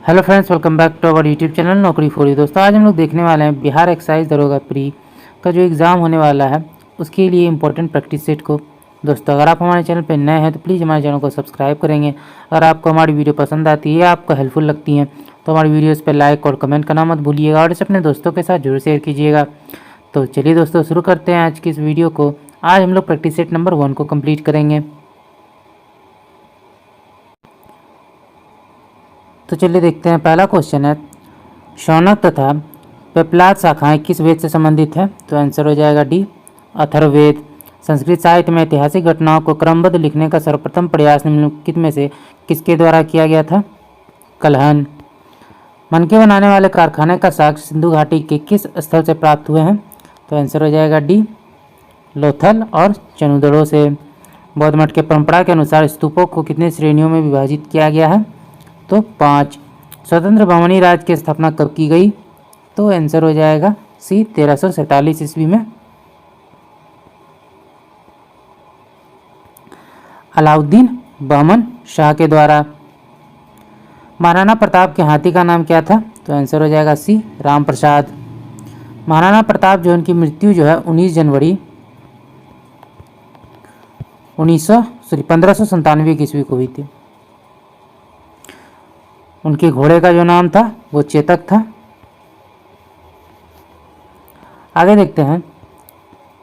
Hello friends, welcome back to our YouTube channel Naukri for you. दोस्तों, आज हम लोग देखने वाले हैं बिहार एक्साइज दरोगा प्री का जो एग्ज़ाम होने वाला है उसके लिए इंपॉर्टेंट प्रैक्टिस सेट को। दोस्तों, अगर आप हमारे चैनल पर नए हैं तो प्लीज़ हमारे चैनल को सब्सक्राइब करेंगे। अगर आपको हमारी वीडियो पसंद आती है या आपको हेल्पफुल लगती है तो हमारी वीडियोज़ पर लाइक और कमेंट करना मत भूलिएगा और इसे अपने दोस्तों के साथ जरूर शेयर कीजिएगा। तो चलिए दोस्तों, शुरू करते हैं आज की इस वीडियो को। आज हम लोग प्रैक्टिस सेट नंबर 1 को कंप्लीट करेंगे। तो चलिए देखते हैं। पहला क्वेश्चन है, शौनक तथा पेपलाद शाखाएं किस वेद से संबंधित है? तो आंसर हो जाएगा डी, अथर्ववेद। संस्कृत साहित्य में ऐतिहासिक घटनाओं को क्रमबद्ध लिखने का सर्वप्रथम प्रयास निम्नलिखित में से किसके द्वारा किया गया था? कल्हण। मनके बनाने वाले कारखाने का साक्ष्य सिंधु घाटी के किस स्थल से प्राप्त हुए हैं? तो आंसर हो जाएगा डी, लोथल और चनुदड़ों से। बौद्ध मठ के परंपरा के अनुसार स्तूपों को कितनी श्रेणियों में विभाजित किया गया है? तो 5। स्वतंत्र बहमनी राज्य की स्थापना कब की गई? तो आंसर हो जाएगा सी, 1347 ईस्वी में। अलाउद्दीन बहमन शाह के द्वारा। महाराणा प्रताप के हाथी का नाम क्या था? तो आंसर हो जाएगा सी, राम प्रसाद। महाराणा प्रताप जो उनकी मृत्यु जो है 19 जनवरी 1597 ईस्वी को हुई थी। उनके घोड़े का जो नाम था वो चेतक था। आगे देखते हैं,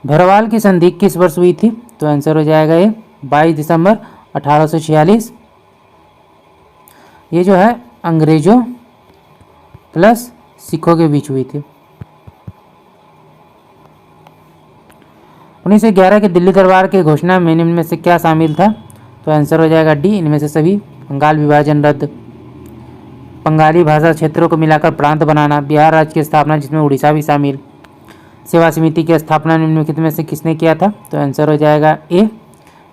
भरवाल की संधि किस वर्ष हुई थी? तो आंसर हो जाएगा ये 22 दिसंबर 1846। ये जो है अंग्रेजों प्लस सिखों के बीच हुई थी। 1911 के दिल्ली दरबार के घोषणा में निम्न में से क्या शामिल था? तो आंसर हो जाएगा डी, इनमें से सभी। बंगाल विभाजन रद्द, बंगाली भाषा क्षेत्रों को मिलाकर प्रांत बनाना, बिहार राज्य की स्थापना जिसमें उड़ीसा भी शामिल। सेवा समिति की स्थापना निम्नलिखित में से किसने किया था? तो आंसर हो जाएगा ए,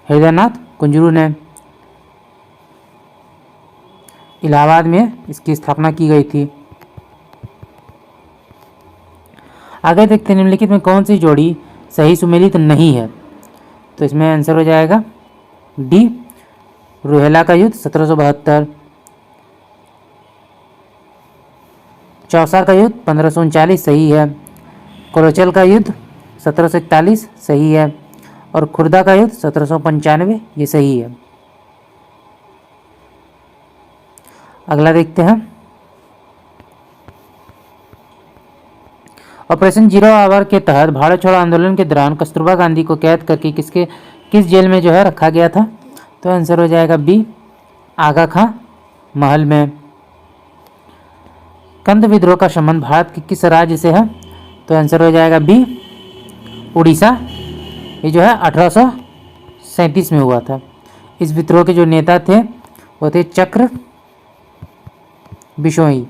हृदयनाथ कुंजरू ने। इलाहाबाद में इसकी स्थापना की गई थी। आगे देखते हैं, निम्नलिखित में कौन सी जोड़ी सही सुमेलित नहीं है? तो इसमें आंसर हो जाएगा डी, रुहेला का युद्ध 1772, चौसा का युद्ध 1539 सही है, कोलोचल का युद्ध 1741 सही है और खुर्दा का युद्ध 1795 ये सही है। अगला देखते हैं, ऑपरेशन जीरो आवर के तहत भारत छोड़ो आंदोलन के दौरान कस्तूरबा गांधी को कैद करके किस जेल में जो है रखा गया था? तो आंसर हो जाएगा बी, आगा खां महल में। कंद विद्रोह का संबंध भारत के किस राज्य से है? तो आंसर हो जाएगा बी, उड़ीसा। ये जो है 1837 में हुआ था। इस विद्रोह के जो नेता थे वो थे चक्र बिशोई।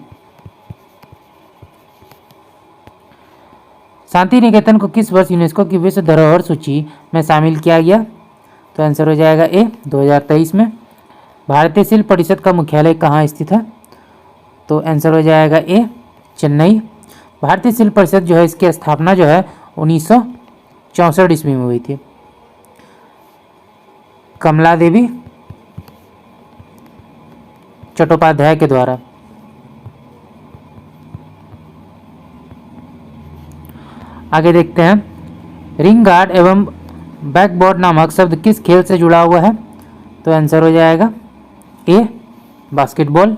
शांति निकेतन को किस वर्ष यूनेस्को की विश्व धरोहर सूची में शामिल किया गया? तो आंसर हो जाएगा ए, 2023 में। भारतीय शिल्प परिषद का मुख्यालय कहाँ स्थित है? तो आंसर हो जाएगा ए, चेन्नई। भारतीय शिल्प परिषद जो है इसकी स्थापना जो है 1964 ईस्वी में हुई थी। कमला देवी चट्टोपाध्याय के द्वारा। आगे देखते हैं, रिंग गार्ड एवं बैकबोर्ड नामक शब्द किस खेल से जुड़ा हुआ है? तो आंसर हो जाएगा ए, बास्केटबॉल।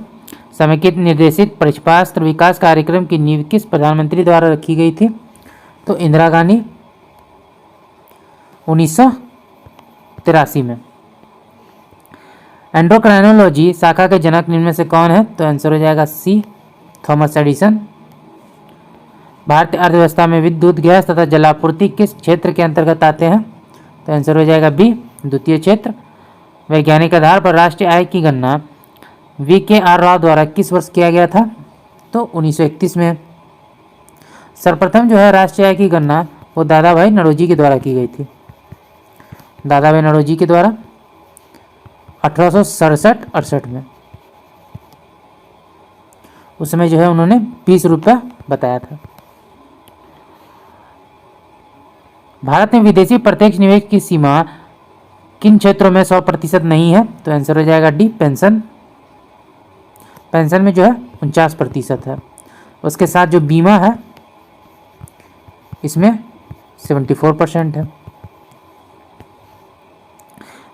समेकित निर्देशित प्रक्षेपास्त्र विकास कार्यक्रम की नींव किस प्रधानमंत्री द्वारा रखी गई थी? तो इंदिरा गांधी 1983 में। एंडोक्राइनोलॉजी शाखा के जनक निम्न में से कौन है? तो आंसर हो जाएगा सी, थॉमस एडिसन। भारतीय अर्थव्यवस्था में विद्युत, गैस तथा जलापूर्ति किस क्षेत्र के अंतर्गत आते हैं? तो आंसर हो जाएगा बी, द्वितीय क्षेत्र। वैज्ञानिक आधार पर राष्ट्रीय आय की गणना VKR राव द्वारा किस वर्ष किया गया था? तो 1931 में। सर्वप्रथम जो है राष्ट्रीय आय की गणना वो दादा भाई नौरोजी के द्वारा की गई थी। दादा भाई नौरोजी के द्वारा 1867-68 में। उस समय जो है उन्होंने 20 रुपया बताया था। भारत में विदेशी प्रत्यक्ष निवेश की सीमा किन क्षेत्रों में 100% नहीं है? तो आंसर हो जाएगा डी, पेंशन। पेंशन में जो है 49% है। उसके साथ जो बीमा है इसमें 74% है।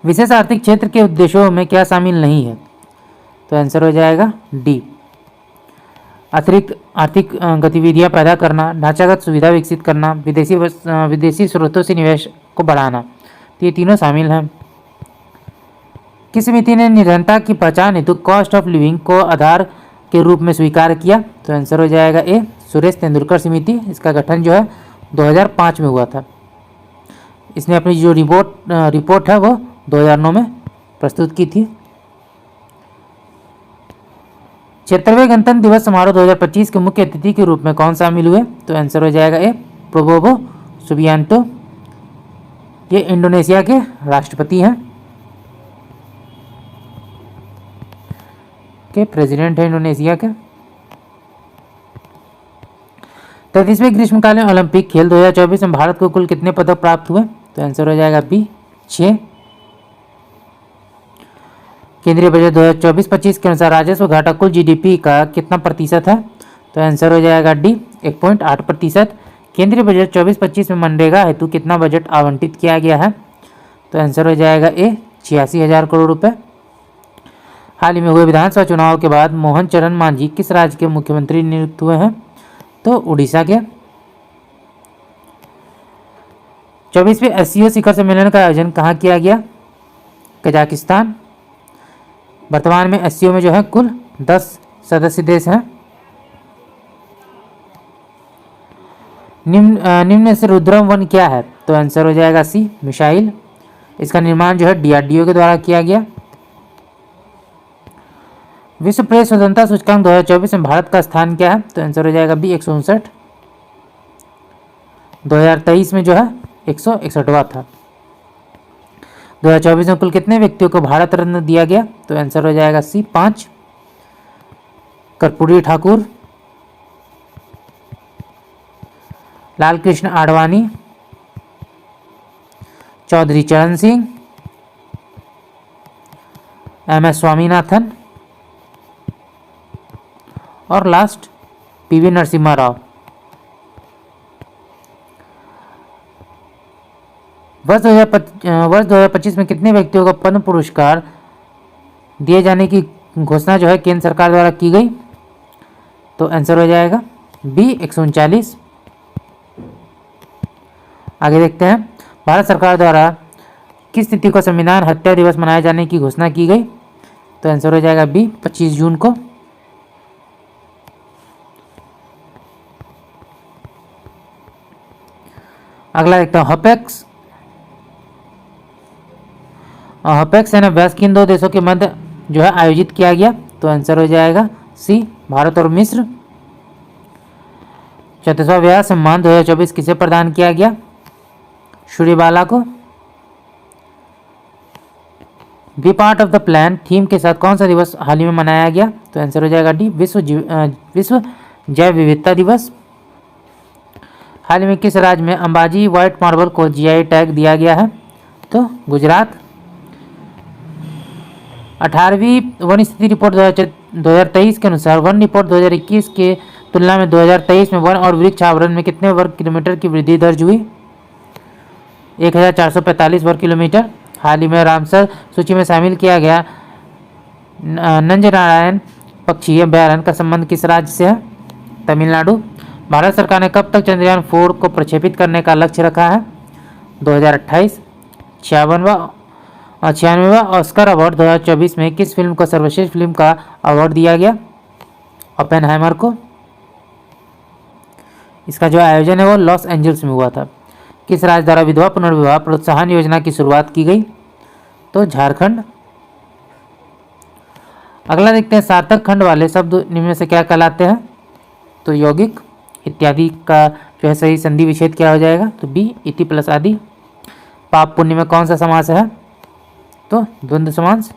विशेष आर्थिक क्षेत्र के उद्देश्यों में क्या शामिल नहीं है? तो आंसर हो जाएगा डी। अतिरिक्त आर्थिक गतिविधियां पैदा करना, ढांचागत सुविधा विकसित करना, विदेशी स्रोतों से निवेश को बढ़ाना, तो ये तीनों शामिल हैं। किस समिति ने निर्धनता की पहचान हेतु कॉस्ट ऑफ लिविंग को आधार के रूप में स्वीकार किया? तो आंसर हो जाएगा ए, सुरेश तेंदुलकर समिति। इसका गठन जो है 2005 में हुआ था। इसने अपनी जो रिपोर्ट है वो 2009 में प्रस्तुत की थी। 76वें गणतंत्र दिवस समारोह 2025 के मुख्य अतिथि के रूप में कौन शामिल हुए? तो आंसर हो जाएगा ए, प्रबोवो सुबियांतो। ये इंडोनेशिया के राष्ट्रपति हैं, के प्रेसिडेंट है इंडोनेशिया के। 33वें ग्रीष्मकालीन ओलंपिक खेल 2024 में भारत को कुल कितने पदक प्राप्त हुए? तो आंसर हो जाएगा बी, 6। केंद्रीय बजट 2024-25 के अनुसार राजस्व घाटा कुल जीडीपी का कितना प्रतिशत है? तो आंसर हो जाएगा डी, 1.8%। केंद्रीय बजट 24-25 में मनरेगा हेतु कितना बजट आवंटित किया गया है? तो आंसर हो जाएगा ए, 86,000 करोड़ रुपए। हाल ही में हुए विधानसभा चुनाव के बाद मोहन चरण मांझी किस राज्य के मुख्यमंत्री नियुक्त हुए हैं? तो उड़ीसा के। 24वें एससीओ शिखर सम्मेलन का आयोजन कहाँ किया गया? कजाकिस्तान। वर्तमान में एससीओ में जो है कुल 10 सदस्य देश हैं। निम्न से रुद्रम वन क्या है? तो आंसर हो जाएगा सी, मिसाइल। इसका निर्माण जो है डीआरडीओ के द्वारा किया गया। विश्व प्रेस स्वतंत्रता सूचकांक 2024 में भारत का स्थान क्या है? तो आंसर हो जाएगा बी, 159। 2023 में जो है 161वां था। 2024 में कुल कितने व्यक्तियों को भारत रत्न दिया गया? तो आंसर हो जाएगा सी, 5। कर्पूरी ठाकुर, लाल कृष्ण आडवाणी, चौधरी चरण सिंह, एम.एस. स्वामीनाथन और लास्ट पीवी नरसिम्हा राव। वर्ष 2025 में कितने व्यक्तियों को पद्म पुरस्कार दिए जाने की घोषणा जो है केंद्र सरकार द्वारा की गई? तो आंसर हो जाएगा बी, 139। आगे देखते हैं, भारत सरकार द्वारा किस तिथि को संविधान हत्या दिवस मनाए जाने की घोषणा की गई? तो आंसर हो जाएगा बी, 25 जून को। अगला देखते हैं, हपेक्स यानी अभ्यास किन 2 देशों के मध्य जो है आयोजित किया गया? तो आंसर हो जाएगा सी, भारत और मिस्र। 34वां व्यास सम्मान 2024 किसे प्रदान किया गया? सूर्यबाला को। B part of the plan theme के साथ कौन सा दिवस हाल ही में मनाया गया? तो आंसर हो जाएगा डी, विश्व जैव विविधता दिवस। हाल ही में किस राज्य में अंबाजी व्हाइट मार्बल को जीआई टैग दिया गया है? तो गुजरात। 18वीं वन स्थिति रिपोर्ट 2023 के अनुसार वन रिपोर्ट 2021 के तुलना में 2023 में वन और वृक्ष आवरण में कितने वर्ग किलोमीटर की वृद्धि दर्ज हुई? 1445 वर्ग किलोमीटर। हाल ही में रामसर सूची में शामिल किया गया नंजनारायण पक्षी अभयारण्य का संबंध किस राज्य से है? तमिलनाडु। भारत सरकार ने कब तक चंद्रयान 4 को प्रक्षेपित करने का लक्ष्य रखा है? 2028। 96वां ऑस्कर अवार्ड 2024 में किस फिल्म को सर्वश्रेष्ठ फिल्म का अवार्ड दिया गया? ओपेनहाइमर को। इसका जो आयोजन है वो लॉस एंजल्स में हुआ था। किस राज्य द्वारा विधवा पुनर्विवाह प्रोत्साहन योजना की शुरुआत की गई? तो झारखंड। अगला देखते हैं, सार्थक खंड वाले शब्द निम्न में से क्या कहलाते हैं? तो यौगिक। इत्यादि का जो है सही संधि विच्छेद क्या हो जाएगा? तो बी, इति प्लस आदि। पाप पुण्य में कौन सा समास है? तो द्वंद्व समास।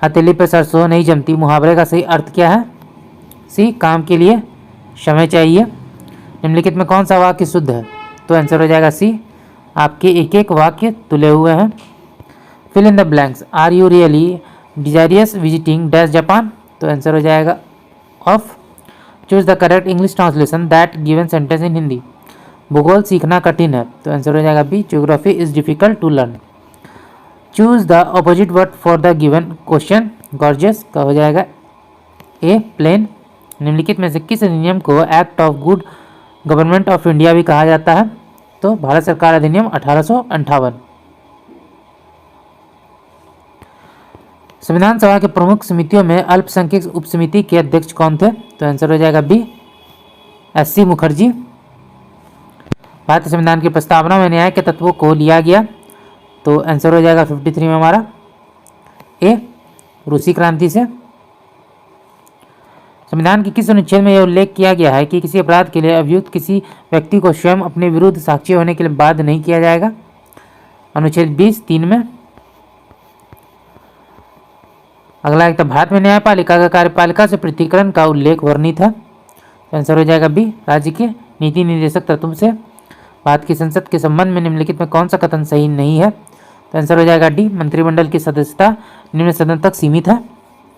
हथेली पे सरसों नहीं जमती मुहावरे का सही अर्थ क्या है? सी, काम के लिए समय चाहिए। निम्नलिखित में कौन सा वाक्य शुद्ध है? तो आंसर हो जाएगा सी, आपके एक एक वाक्य तुले हुए हैं। Fill in the blanks. Are you really desirous visiting dash Japan, तो आंसर हो जाएगा ऑफ। Choose the correct English translation that given sentence in Hindi. भूगोल सीखना कठिन है, तो आंसर हो जाएगा B. Geography is difficult to learn. Choose the opposite word for the given question. Gorgeous का हो जाएगा ए। प्लेन। निम्नलिखित में से किस अधिनियम को act of good government of India भी कहा जाता है, तो भारत सरकार अधिनियम 1858। संविधान सभा के प्रमुख समितियों में अल्पसंख्यक उप समिति के अध्यक्ष कौन थे, तो आंसर हो जाएगा बी। एस.सी. मुखर्जी। भारतीय संविधान की प्रस्तावना में न्याय के तत्वों को लिया गया, तो आंसर हो जाएगा 53 में हमारा ए। रूसी क्रांति से। संविधान के किस अनुच्छेद में यह उल्लेख किया गया है कि किसी अपराध के लिए अभियुक्त किसी व्यक्ति को स्वयं अपने विरुद्ध साक्षी होने के लिए बाध्य नहीं किया जाएगा, अनुच्छेद 20(3) में। अगला एक, भारत में न्यायपालिका का कार्यपालिका से पृथक्करण का उल्लेख वर्णित है, तो आंसर हो जाएगा बी। राज्य के नीति निर्देशक तत्व से। भारत की संसद के संबंध में निम्नलिखित में कौन सा कथन सही नहीं है, तो आंसर हो जाएगा डी। मंत्रिमंडल की सदस्यता निम्न सदन तक सीमित है।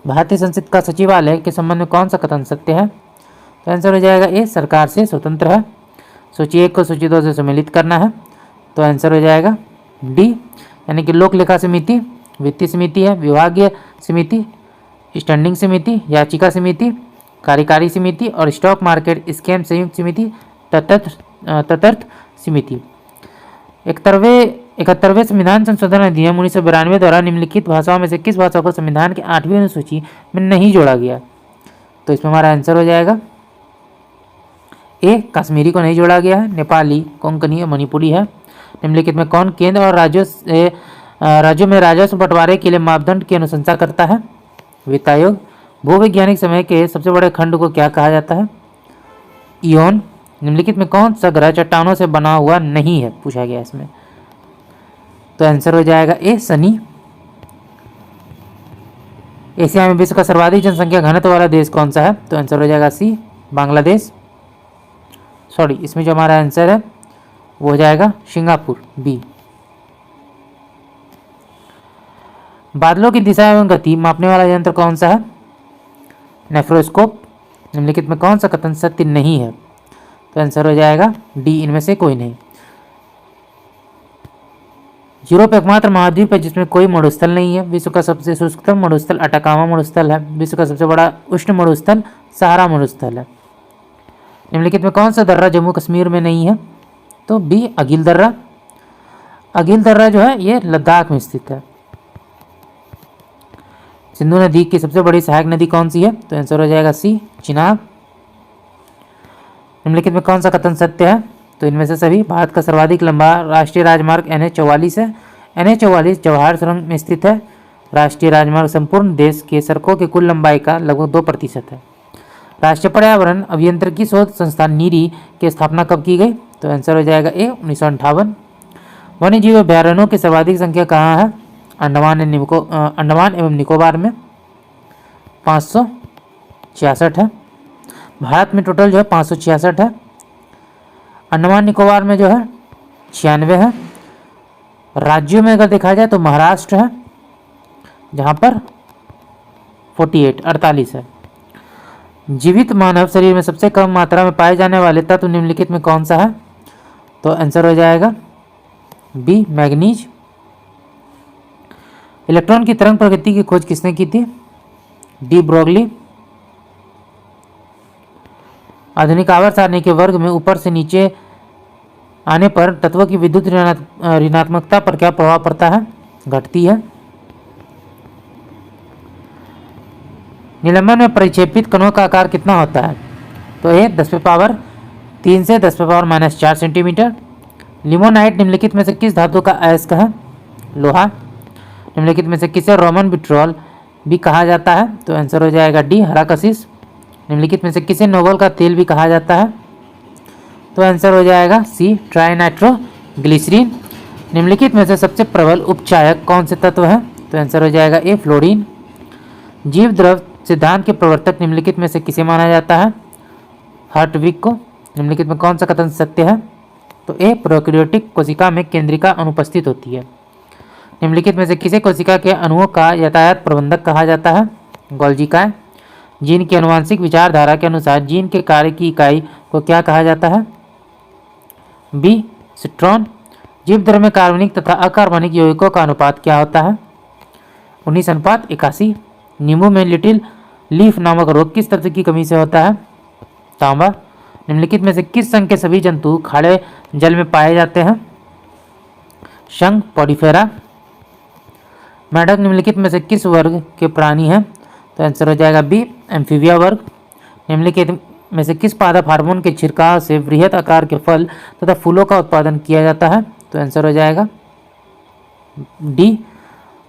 भारतीय संसद का सचिवालय के संबंध में कौन सा कथन सत्य है, तो आंसर हो जाएगा ए। सरकार से स्वतंत्र है। सूची 1 को सूची 2 से सम्मिलित करना है, तो आंसर हो जाएगा डी। यानी कि लोक लेखा समिति वित्तीय समिति है, विभागीय समिति, स्टैंडिंग समिति, याचिका समिति, कार्यकारी समिति और स्टॉक मार्केट स्कैम संयुक्त समिति, तटस्थ समिति। 71वें संविधान संशोधन अधिनियम 1992 द्वारा निम्नलिखित भाषाओं में से किस भाषा को संविधान की 8वीं अनुसूची में नहीं जोड़ा गया, तो इसमें हमारा आंसर हो जाएगा ए। कश्मीरी को नहीं जोड़ा गया है। नेपाली, कोंकणी और मणिपुरी है। निम्नलिखित में कौन केंद्र और राज्यों में राजस्व बंटवारे के लिए मापदंड की अनुशंसा करता है, वित्त आयोग। भूवैज्ञानिक समय के सबसे बड़े खंड को क्या कहा जाता है, इयोन। निम्नलिखित में कौन सा ग्रह चट्टानों से बना हुआ नहीं है, पूछा गया इसमें, तो आंसर हो जाएगा ए। शनि। एशिया में विश्व का सर्वाधिक जनसंख्या घनत्व वाला देश कौन सा है, तो आंसर हो जाएगा सी। बांग्लादेश। सॉरी, इसमें जो हमारा आंसर है वो हो जाएगा सिंगापुर, बी। बादलों की दिशा एवं गति मापने वाला यंत्र कौन सा है, नेफ्रोस्कोप। निम्नलिखित में कौन सा कथन सत्य नहीं है, तो आंसर हो जाएगा डी। इनमें से कोई नहीं। यूरोप एकमात्र महाद्वीप है जिसमें कोई मरुस्थल नहीं है। विश्व का सबसे शुष्कतम मरुस्थल अटाकामा मरुस्थल है। विश्व का सबसे बड़ा उष्ण मरुस्थल सहारा मरुस्थल है। निम्नलिखित में कौन सा दर्रा जम्मू कश्मीर में नहीं है, तो बी। अगिल दर्रा। अगिल दर्रा जो है ये लद्दाख में स्थित है। सिंधु नदी की सबसे बड़ी सहायक नदी कौन सी है, तो आंसर हो जाएगा सी। चिनाब। निम्नलिखित में कौन सा कथन सत्य है, तो इनमें से सभी। भारत का सर्वाधिक लंबा राष्ट्रीय राजमार्ग NH-44 है। NH-44 जवाहर सुरंग में स्थित है। राष्ट्रीय राजमार्ग संपूर्ण देश के सड़कों की कुल लंबाई का लगभग 2% है। राष्ट्रीय पर्यावरण अभियंत्रिकी शोध संस्थान नीरी की स्थापना कब की गई, तो आंसर हो जाएगा ए। 1958। वन्य जीव अभ्यारण्यों की सर्वाधिक संख्या कहाँ है, अंडमान एवं निकोबार में 566 है। भारत में टोटल जो है 566 है। अंडमान निकोबार में जो है 96 है। राज्यों में अगर देखा जाए तो महाराष्ट्र है जहाँ पर 48 है। जीवित मानव शरीर में सबसे कम मात्रा में पाए जाने वाले तत्व निम्नलिखित में कौन सा है, तो आंसर हो जाएगा बी। मैग्नीज। इलेक्ट्रॉन की तरंग प्रकृति की खोज किसने की थी, डी। ब्रोगली। आधुनिक आवर्त सारणी के वर्ग में ऊपर से नीचे आने पर तत्वों की विद्युत ऋणात्मकता पर क्या प्रभाव पड़ता है, घटती है। निलंबन में परिक्षेपित कणों का आकार कितना होता है, तो ये 10⁻³ से 10⁻⁻4 सेंटीमीटर। लिमोनाइट निम्नलिखित में से किस धातु का अयस्क है, लोहा। निम्नलिखित में से किसे रोमन विट्रोल भी कहा जाता है, तो आंसर हो जाएगा डी। हरा कशिश। निम्नलिखित में से किसे नोबल का तेल भी कहा जाता है, तो आंसर हो जाएगा सी। ट्राइनाइट्रोग्लिसरीन। निम्नलिखित में से सबसे प्रबल उपचायक कौन से तत्व है, तो आंसर हो जाएगा ए। फ्लोरीन। जीव द्रव सिद्धांत के प्रवर्तक निम्नलिखित में से किसे माना जाता है, हार्टविक को। निम्नलिखित में कौन सा कथन सत्य है, तो ए। प्रोकैरियोटिक कोशिका में केंद्रिका अनुपस्थित होती है। निम्नलिखित में से किसे कोशिका के अणुओं का यातायात प्रबंधक कहा जाता है? गोल्जी का है। जीन की आनुवंशिक विचारधारा के अनुसार जीन के कार्य की इकाई को क्या कहा जाता है? B cistron. जीव द्रव्य में कार्बनिक तथा अकार्बनिक यौगिकों का अनुपात क्या होता है? 19:81। नींबू में लिटिल लीफ नामक रोग किस तत्व की कमी से होता है? तांबा। निम्नलिखित में से किस संघ के सभी जंतु खारे जल में पाए जाते हैं? संघ पॉडीफेरा। मेढक निम्नलिखित में से किस वर्ग के प्राणी हैं? तो आंसर हो जाएगा बी एम्फीबिया वर्ग। निम्नलिखित में से किस पादप हार्मोन के छिड़काव से बृहत आकार के फल तथा फूलों का उत्पादन किया जाता है? तो आंसर हो जाएगा डी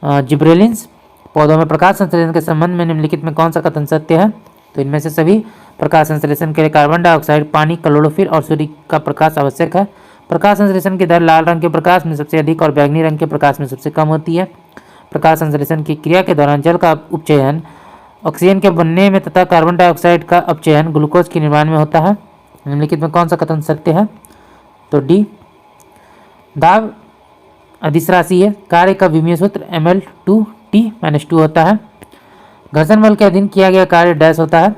जिब्रेलिन्स। पौधों में प्रकाश संश्लेषण के संबंध में निम्नलिखित में कौन सा कथन सत्य है? तो इनमें से सभी। प्रकाश संश्लेषण के लिए कार्बन डाइऑक्साइड, पानी, क्लोरोफिल और सूर्य का प्रकाश आवश्यक है। प्रकाश संश्लेषण की दर लाल रंग के प्रकाश में सबसे अधिक और बैंगनी रंग के प्रकाश में सबसे कम होती है। प्रकाश संश्लेषण की क्रिया के दौरान जल का उपचयन ऑक्सीजन के बनने में तथा कार्बन डाइऑक्साइड का अपचयन ग्लूकोज के निर्माण में होता है। निम्नलिखित में कौन सा कथन सत्य है? तो डी। दाब अदिश राशि है। कार्य का विमीय सूत्र Ml2T-2 होता है। घर्षण बल के अधीन किया गया कार्य डैश होता है,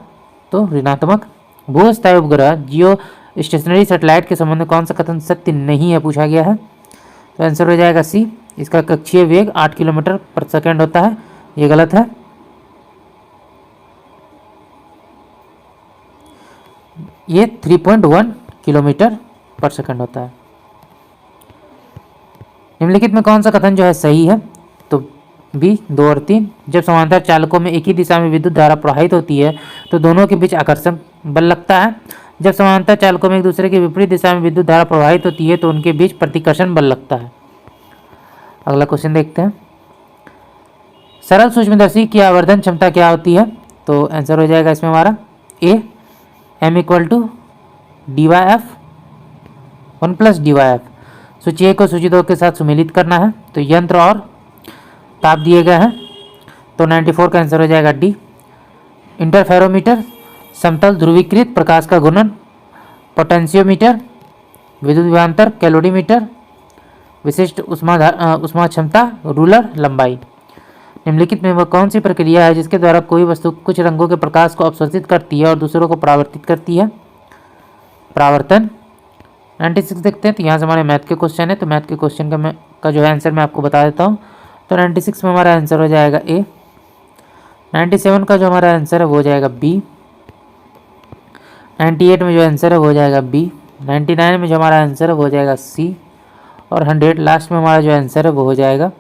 तो ऋणात्मक। भूस्थायी उपग्रह जियो स्टेशनरी सैटेलाइट के संबंध में कौन सा कथन सत्य नहीं है पूछा गया है? तो आंसर हो जाएगा सी। इसका कक्षीय वेग 8 किलोमीटर पर सेकेंड होता है। ये गलत है। ये 3.1 किलोमीटर पर सेकंड होता है। निम्नलिखित में कौन सा कथन जो है सही है? तो बी 2 और 3। जब समांतर चालकों में एक ही दिशा में विद्युत धारा प्रवाहित होती है तो दोनों के बीच आकर्षण बल लगता है। जब समांतर चालकों में एक दूसरे के विपरीत दिशा में विद्युत धारा प्रवाहित होती है तो उनके बीच प्रतिकर्षण बल लगता है। अगला क्वेश्चन देखते हैं। सरल सूक्ष्मदर्शी की आवर्धन क्षमता क्या होती है? तो आंसर हो जाएगा इसमें हमारा ए m=dy(f) 1+dy(f). सूची 1 को सूची 2 के साथ सुमेलित करना है, तो यंत्र और ताप दिए गए हैं, तो 94 का आंसर हो जाएगा डी। इंटरफेरोमीटर, समतल ध्रुवीकृत प्रकाश का गुणन, पोटेंशियोमीटर, विद्युत विभवांतर, कैलोरीमीटर, विशिष्ट उष्मा क्षमता, रूलर, लंबाई। निम्नलिखित में वह कौन सी प्रक्रिया है जिसके द्वारा कोई वस्तु कुछ रंगों के प्रकाश को अवशोषित करती है और दूसरों को परावर्तित करती है? परावर्तन। 96 देखते हैं। तो यहाँ से हमारे मैथ के क्वेश्चन है, तो मैथ के क्वेश्चन का जो है आंसर मैं आपको बता देता हूँ। तो 96 में हमारा आंसर हो जाएगा ए। 97 का जो हमारा आंसर है वो हो जाएगा बी। 98 में जो आंसर है वो हो जाएगा बी। 99 में जो हमारा आंसर है वो हो जाएगा सी। और 100 लास्ट में हमारा जो आंसर है वो हो जाएगा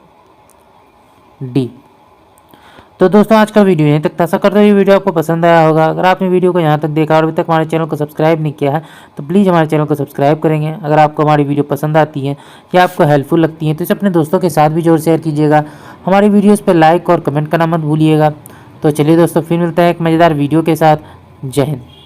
डी। तो दोस्तों आज का वीडियो यहीं तक था। आशा करता हूँ ये वीडियो आपको पसंद आया होगा। अगर आपने वीडियो को यहाँ तक देखा और अभी तक हमारे चैनल को सब्सक्राइब नहीं किया है तो प्लीज़ हमारे चैनल को सब्सक्राइब करेंगे। अगर आपको हमारी वीडियो पसंद आती है या आपको हेल्पफुल लगती है तो इसे अपने दोस्तों के साथ भी जरूर शेयर कीजिएगा। हमारी वीडियोज़ पर लाइक और कमेंट करना मत भूलिएगा। तो चलिए दोस्तों फिर मिलते हैं एक मज़ेदार वीडियो के साथ। जय हिंद।